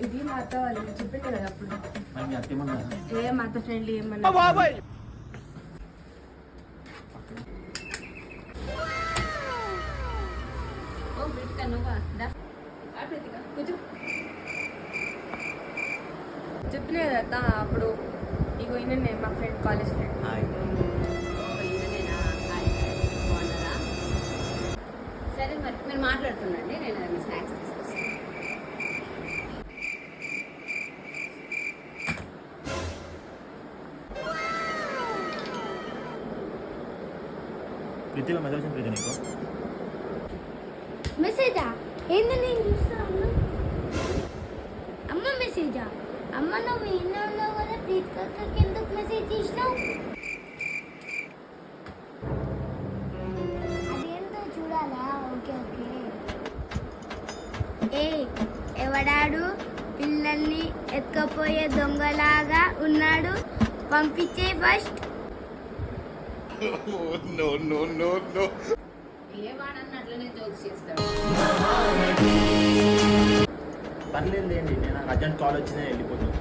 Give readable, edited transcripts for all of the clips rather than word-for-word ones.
ఇది మా అత్త వాళ్ళు చెప్పింది కదా అప్పుడు. మరి మీ అత్తేమన్నా ఏ మా అత్త ఫ్రెండ్లీ ఏమన్నా చెప్పినా కదా అప్పుడు. ఇగో ఈయననే మా ఫ్రెండ్, కాలేజ్ ఫ్రెండ్. సరే మరి మీరు మాట్లాడుతుండండి, నేను అది స్నాక్స్ తీసుకొస్తాను. ప్రీతిగా మెసేజ్ వచ్చింది ప్రీతి నీకు? మెసేజా? ఏంది నేను చూస్తా అమ్మ మెసేజా? అమ్మ నువ్వు ఈయన ఉన్నావు కదా, ప్రీతికక్కకి ఎందుకు మెసేజ్ చేసినావు? అదేంటో చూడాలా? Okay okay. ఏ ఎవడాడు పిల్లల్ని ఎత్తుకపోయే దొంగలాగా ఉన్నాడు, పంపించే ఫస్ట్. ఏ వాడన్న అట్లనే జోక్స్ చేస్తాడు. పర్లేదు ఏంటి, నేను అర్జెంట్ కాల్ వచ్చిందే వెళ్ళిపోతాను.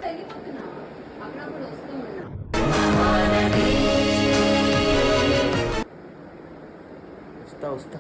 వెళ్ళిపోతున్నావా? అప్పుడప్పుడు వస్తూ ఉన్నా. వస్తా